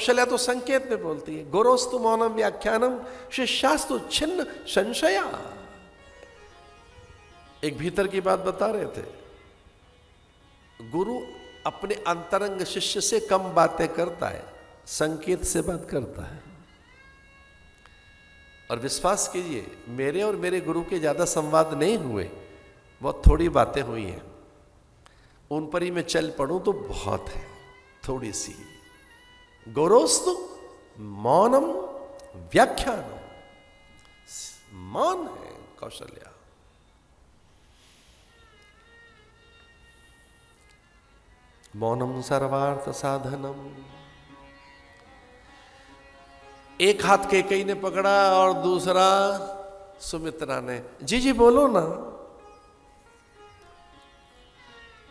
कौशल्या तो संकेत में बोलती है, गुरोस्तु मौनम व्याख्यानम शिष्यास्तु छिन्न संशया। एक भीतर की बात बता रहे थे, गुरु अपने अंतरंग शिष्य से कम बातें करता है, संकेत से बात करता है। और विश्वास कीजिए, मेरे और मेरे गुरु के ज्यादा संवाद नहीं हुए, बहुत थोड़ी बातें हुई हैं। उन पर ही मैं चल पड़ूं तो बहुत है, थोड़ी सी। गुरोस्तु मौनम व्याख्यानम, मौन है कौशल्या। मौनम सर्वार्थ साधनम। एक हाथ कैकेयी ने पकड़ा और दूसरा सुमित्रा ने। जी जी बोलो ना।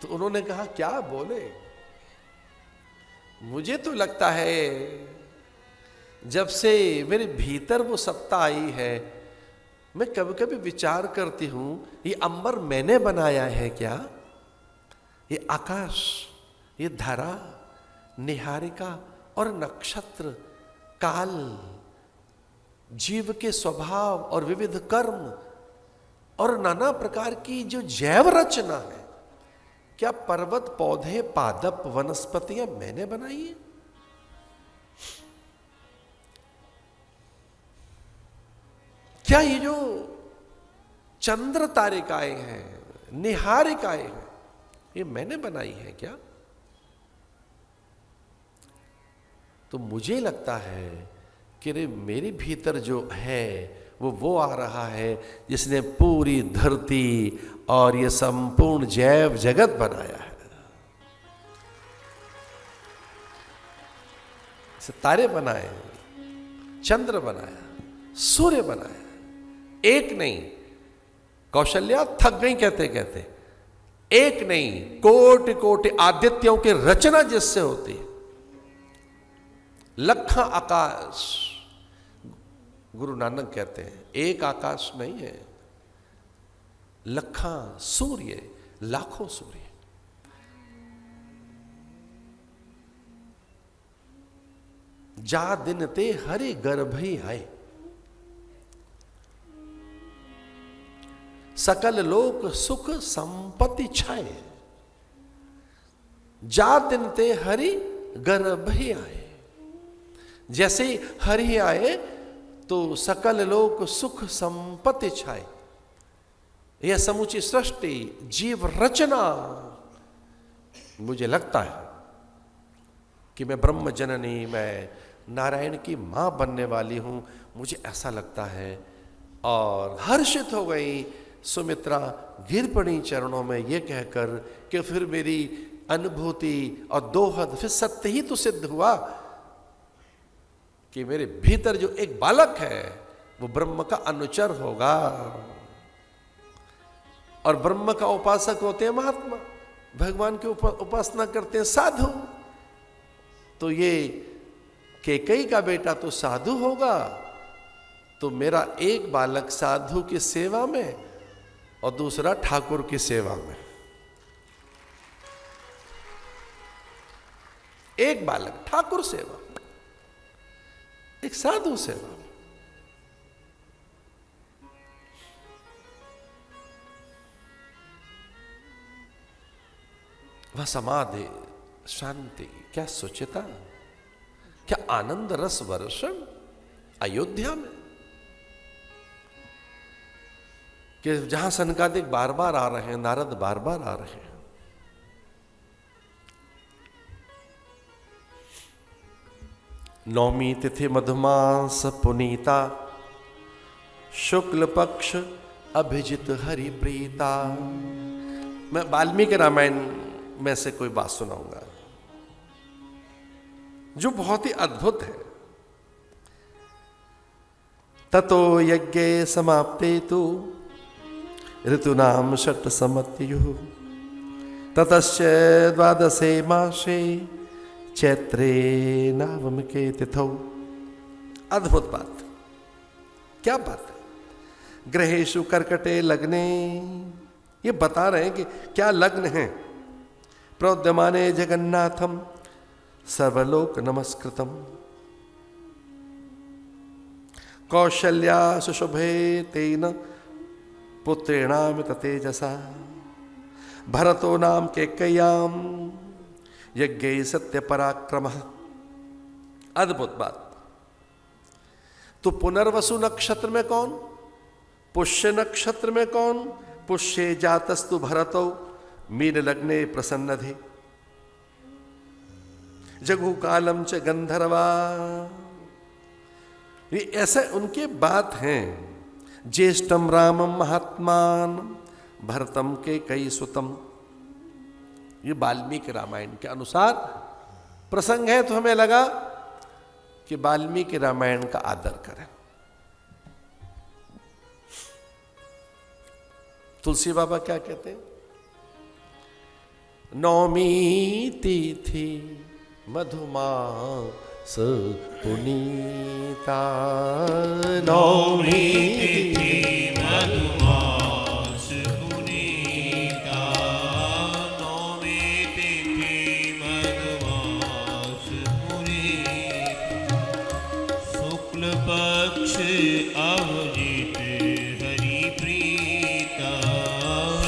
तो उन्होंने कहा क्या बोले। मुझे तो लगता है जब से मेरे भीतर वो सत्ता आई है, मैं कभी कभी विचार करती हूं, ये अंबर मैंने बनाया है क्या? ये आकाश, ये धरा, निहारिका और नक्षत्र, काल, जीव के स्वभाव और विविध कर्म और नाना प्रकार की जो जैव रचना है, क्या पर्वत, पौधे, पादप, वनस्पतियां मैंने बनाई है? क्या ये जो चंद्र तारिकाएं हैं, निहारिकाएं हैं, ये मैंने बनाई है क्या? तो मुझे लगता है कि रे मेरे भीतर जो है वो आ रहा है जिसने पूरी धरती और ये संपूर्ण जैव जगत बनाया है। तारे बनाए, चंद्र बनाया, सूर्य बनाया, एक नहीं। कौशल्या थक गई कहते कहते, एक नहीं, कोटि कोटि आदित्यों की रचना जिससे होती है। लखा आकाश, गुरु नानक कहते हैं एक आकाश नहीं है, लखा सूर्य, लाखों सूर्य। जा दिन ते हरि गर्भ ही आए, सकल लोक सुख संपत्ति छाए। जा दिन ते हरि गर्भ ही आए। जैसे ही हरि आए तो सकल लोक सुख संपत्ति छाए। यह समूची सृष्टि, जीव रचना, मुझे लगता है कि मैं ब्रह्म जननी, मैं नारायण की मां बनने वाली हूं, मुझे ऐसा लगता है। और हर्षित हो गई सुमित्रा, गिर पड़ी चरणों में ये कहकर कि फिर मेरी अनुभूति और दोहद फिर सत्य ही तो सिद्ध हुआ कि मेरे भीतर जो एक बालक है वो ब्रह्म का अनुचर होगा। और ब्रह्म का उपासक होते हैं महात्मा, भगवान की उपासना करते हैं साधु। तो ये कैकेयी का बेटा तो साधु होगा, तो मेरा एक बालक साधु की सेवा में और दूसरा ठाकुर की सेवा में। एक बालक ठाकुर सेवा, एक साधु सेवा। वह समाधि, शांति, क्या सुचिता, क्या आनंद रस वर्षण अयोध्या में, कि जहां सनकादिक बार बार आ रहे हैं, नारद बार बार आ रहे हैं। नौमी तिथि मधुमास पुनीता, शुक्ल पक्ष अभिजित हरि प्रीता। मैं वाल्मीकि रामायण में से कोई बात सुनाऊंगा जो बहुत ही अद्भुत है। ततो यज्ञे समाप्ते तु ऋतूनाम षट् समत्युः, ततश्च द्वादशे मासे चैत्रे नवम के तिथौ। अद्भुत बात, क्या बात है। ग्रहेषु कर्कटे लग्ने, ये बता रहे हैं कि क्या लग्न है। प्रोद्यमाने जगन्नाथम सर्वलोक नमस्कृतम, कौशल्या सुशुभे तेन पुत्रेणाम तेजसा भरतो नाम केकय्याम यज्ञ सत्य पराक्रम। अद्भुत बात। तो पुनर्वसु नक्षत्र में कौन, पुष्य नक्षत्र में कौन, पुष्ये जातस्तु भरतो मीन लग्ने प्रसन्नधे जगु कालम च गंधर्वा। ये ऐसे उनके बात हैं। ज्येष्ठम रामम महात्मान भरतम के कई सुतम। ये वाल्मीकि रामायण के अनुसार प्रसंग है, तो हमें लगा कि वाल्मीकि रामायण का आदर करें। तुलसी बाबा क्या कहते हैं? नौमी तिथि मधुमास पुनीता, नौमी तिथि मधुमास पुनीता, नौमी तिथि मधुमास पुनीता, शुक्ल पक्ष अभिजित हरिप्रीता,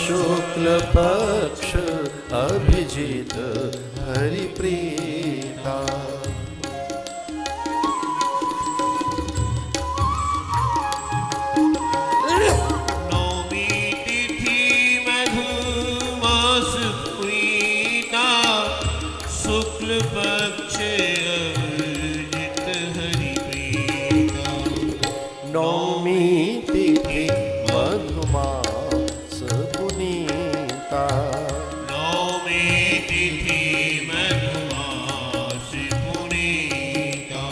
शुक्ल पक्ष अभिजित हरिप्रीता। नौमी तिथि मधुमास पुनीता, शुक्ल पक्ष अभिजित हरिप्रीता, नौमी तिथि मधुमास पुनीता, नौमी तिथि मधुमास पुनीता।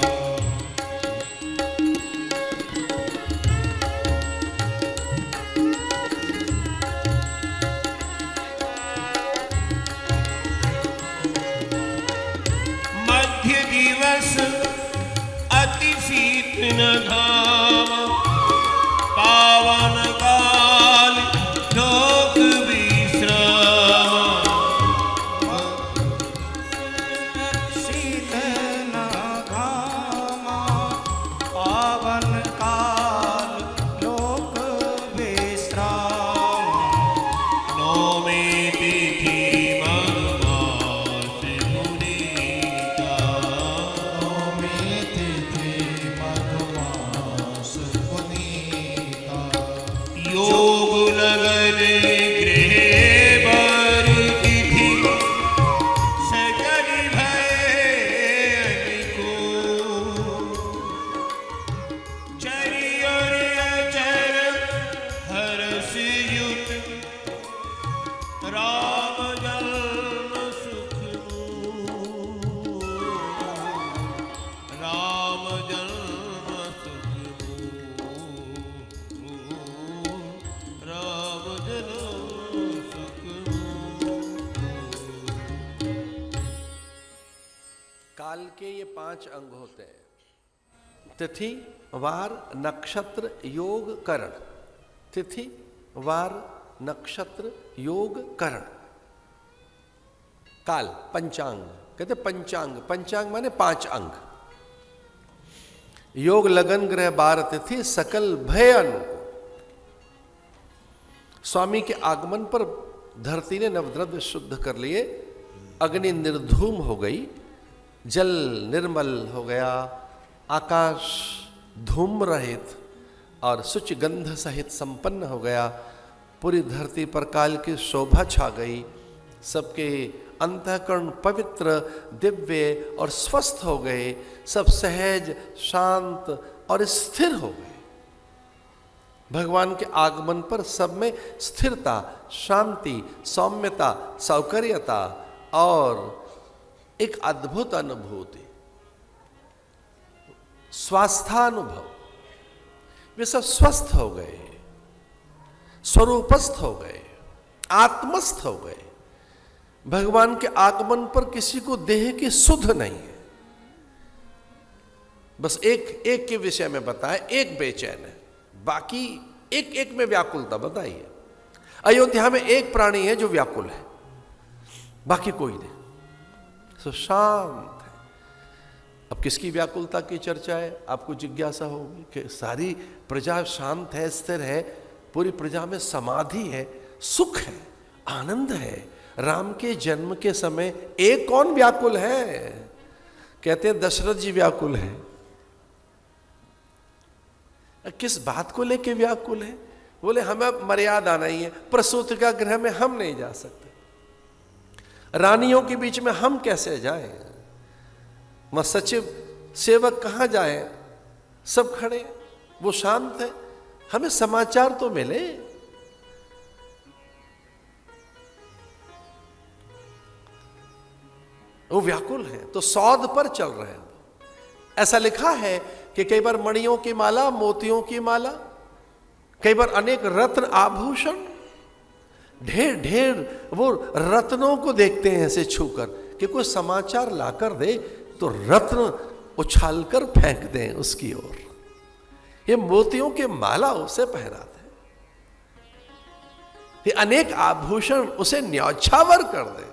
मध्य दिवस अति शीतल घाम, पावन काल लोक विश्राम, शीतल घामा पावन काल लोक विश्राम, नौमी तिथि मधुमास पुनीता, नौमी तिथि मधुमास पुनीता, योग लगन गृह बर तिथि, सकल भय अनिको, चरि और अचर हर्ष युत, राम जन्म सुख मूल, राम जन्म सुख मूल, राम जन्म सुख मूल। काल के ये 5 अंग होते हैं: तिथि, वार, नक्षत्र, योग, करण। तिथि, वार, नक्षत्र, योग, करण। काल, पंचांग कहते पंचांग। पंचांग माने 5 अंग। योग, लगन, ग्रह, बार, तिथि, सकल भय अनुकूल। स्वामी के आगमन पर धरती ने नवद्रव्य शुद्ध कर लिए, अग्नि निर्धूम हो गई, जल निर्मल हो गया, आकाश धूम रहित और शुच गंध सहित संपन्न हो गया। पूरी धरती पर काल की शोभा छा गई। सबके अंतःकरण पवित्र, दिव्य और स्वस्थ हो गए। सब सहज, शांत और स्थिर हो गए। भगवान के आगमन पर सब में स्थिरता, शांति, सौम्यता, सौकर्यता और एक अद्भुत अनुभूति, स्वास्थानुभव, वे सब स्वस्थ हो गए, स्वरूपस्थ हो गए, आत्मस्थ हो गए। भगवान के आगमन पर किसी को देह की सुध नहीं है। बस एक के विषय में बताएं, एक बेचैन है, बाकी एक में व्याकुलता। बताइए, अयोध्या में एक प्राणी है जो व्याकुल है, बाकी कोई नहीं, सो शांत है। अब किसकी व्याकुलता की चर्चा है? आपको जिज्ञासा होगी कि सारी प्रजा शांत है, स्थिर है, पूरी प्रजा में समाधि है, सुख है, आनंद है। राम के जन्म के समय एक कौन व्याकुल है? कहते हैं दशरथ जी व्याकुल है। किस बात को लेके व्याकुल है? बोले हमें मर्यादा नहीं है, प्रसूत का गृह में हम नहीं जा सकते, रानियों के बीच में हम कैसे जाएं? वह सचिव सेवक कहां जाए? सब खड़े, वो शांत है, हमें समाचार तो मिले। वो व्याकुल है, तो सौद पर चल रहे हैं। ऐसा लिखा है कि कई बार मणियों की माला, मोतियों की माला, कई बार अनेक रत्न आभूषण, ढेर ढेर वो रत्नों को देखते हैं ऐसे छूकर कि कोई समाचार लाकर दे तो रत्न उछालकर फेंक दें उसकी ओर। ये मोतियों के माला उसे पहनाते हैं, ये अनेक आभूषण उसे न्यौछावर कर दे।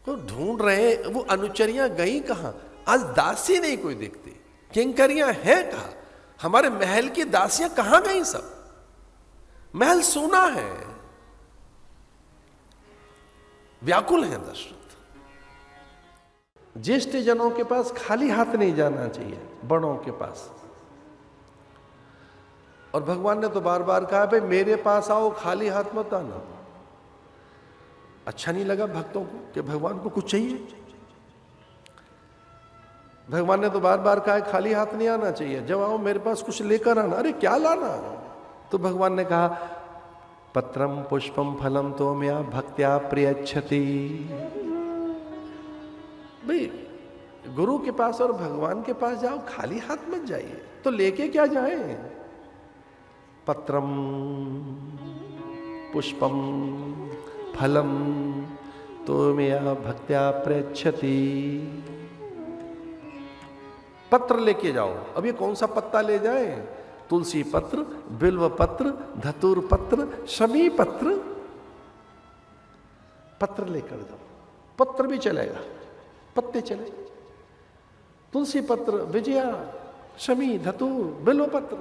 तो ढूंढ रहे, वो अनुचरियां गई कहां? आज दासी नहीं कोई दिखती, किंकरियां हैं कहां? हमारे महल की दासियां कहां गई? सब महल सूना है, व्याकुल है दशरथ। ज्येष्ठ जनों के पास खाली हाथ नहीं जाना चाहिए, बड़ों के पास। और भगवान ने तो बार बार कहा भाई मेरे पास आओ, खाली हाथ मत आना। अच्छा नहीं लगा भक्तों को कि भगवान को कुछ चाहिए? भगवान ने तो बार बार कहा खाली हाथ नहीं आना चाहिए, जब आओ मेरे पास कुछ लेकर आना। अरे क्या लाना? तो भगवान ने कहा पत्रम पुष्पम फलम तो मया भक्त्या प्रियच्छति। भाई गुरु के पास और भगवान के पास जाओ, खाली हाथ मत जाइए। तो लेके क्या जाएं? पत्रम पुष्पम फलम तो मया भक्त्या प्रेच्छति। पत्र लेके जाओ। अब ये कौन सा पत्ता ले जाए? तुलसी पत्र, बिल्व पत्र, धतूर पत्र, शमी पत्र। पत्र लेकर जाओ, पत्र भी चलेगा, पत्ते चले। तुलसी पत्र, विजया, शमी, धतूर, बिल्व पत्र।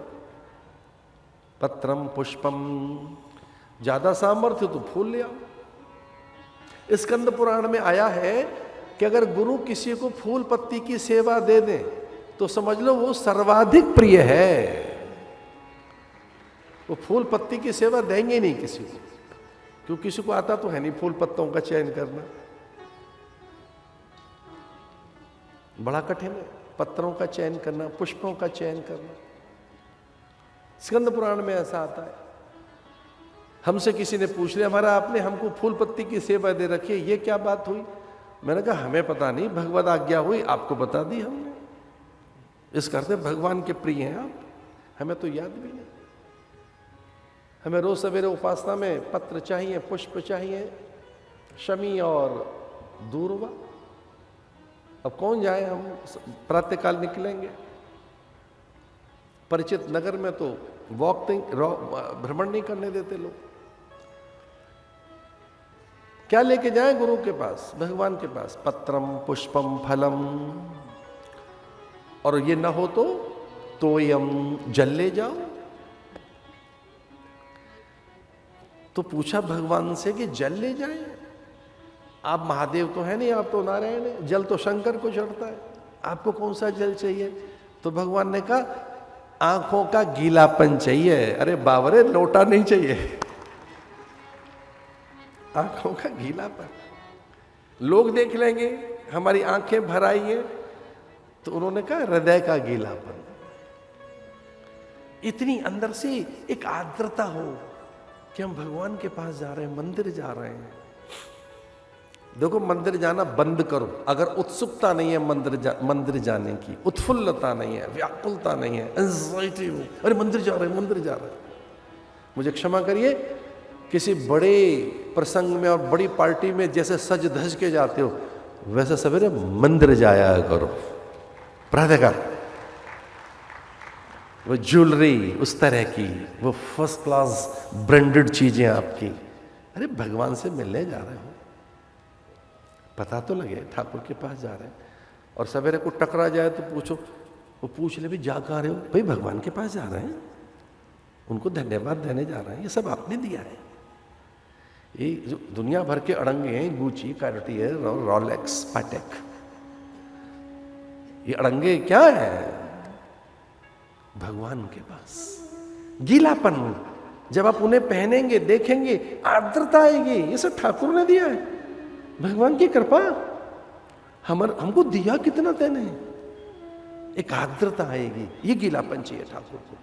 पत्रम पुष्पम, ज्यादा सामर्थ्य तो फूल ले आओ। स्कंद पुराण में आया है कि अगर गुरु किसी को फूल पत्ती की सेवा दे दे तो समझ लो वो सर्वाधिक प्रिय है। वो फूल पत्ती की सेवा देंगे नहीं किसी को, क्योंकि किसी को आता तो है नहीं फूल पत्तों का चयन करना, बड़ा कठिन है पत्रों का चयन करना, पुष्पों का चयन करना। स्कंद पुराण में ऐसा आता है। हमसे किसी ने पूछ लिया हमारा आपने हमको फूल पत्ती की सेवा दे रखी है, ये क्या बात हुई? मैंने कहा हमें पता नहीं, भगवद आज्ञा हुई, आपको बता दी हमने। इस करते भगवान के प्रिय हैं आप, हमें तो याद भी नहीं। हमें रोज सवेरे उपासना में पत्र चाहिए, पुष्प चाहिए, शमी और दूर्वा। अब कौन जाए? हम प्रातःकाल निकलेंगे, परिचित नगर में तो भ्रमण नहीं करने देते लोग। क्या लेके जाएं गुरु के पास, भगवान के पास? पत्रम पुष्पम फलम। और ये ना हो तो तोयम, जल ले जाओ। तो पूछा भगवान से कि जल ले जाएं? आप महादेव तो है नहीं, आप तो नारायण है, जल तो शंकर को चढ़ता है, आपको कौन सा जल चाहिए? तो भगवान ने कहा आंखों का गीलापन चाहिए। अरे बावरे, लोटा नहीं चाहिए, आंखों का गीलापन। लोग देख लेंगे हमारी आंखें भर आई है, तो उन्होंने कहा हृदय का गीलापन। इतनी अंदर से एक आर्द्रता हो कि हम भगवान के पास जा रहे हैं, मंदिर जा रहे हैं। देखो मंदिर जाना बंद करो अगर उत्सुकता नहीं है मंदिर जाने की, उत्फुल्लता नहीं है, व्याकुलता नहीं है, एंजाइटी हो, अरे मंदिर जा रहे हैं, मंदिर जा रहे हैं। मुझे क्षमा करिए, किसी बड़े प्रसंग में और बड़ी पार्टी में जैसे सज धज के जाते हो वैसे सवेरे मंदिर जाया करो। प्रातःकाल वो ज्वेलरी उस तरह की, वो फर्स्ट क्लास ब्रांडेड चीजें आपकी। अरे भगवान से मिलने जा रहे हो, पता तो लगे ठाकुर के पास जा रहे हैं। और सवेरे को टकरा जाए तो पूछो, वो पूछ ले भी जा कहाँ रहे हो, भाई भगवान के पास जा रहे हैं, उनको धन्यवाद देने जा रहे हैं, ये सब आपने दिया है। ये जो दुनिया भर के अड़ंगे हैं, गुची, कार्टियर, रोलेक्स, पैटेक, ये अड़ंगे क्या है भगवान के पास? गीलापन, जब आप उन्हें पहनेंगे, देखेंगे, आर्द्रता आएगी। ये सब ठाकुर ने दिया है, भगवान की कृपा। हमको दिया कितना तेने, एक आर्द्रता आएगी, ये गीलापन चाहिए ठाकुर को।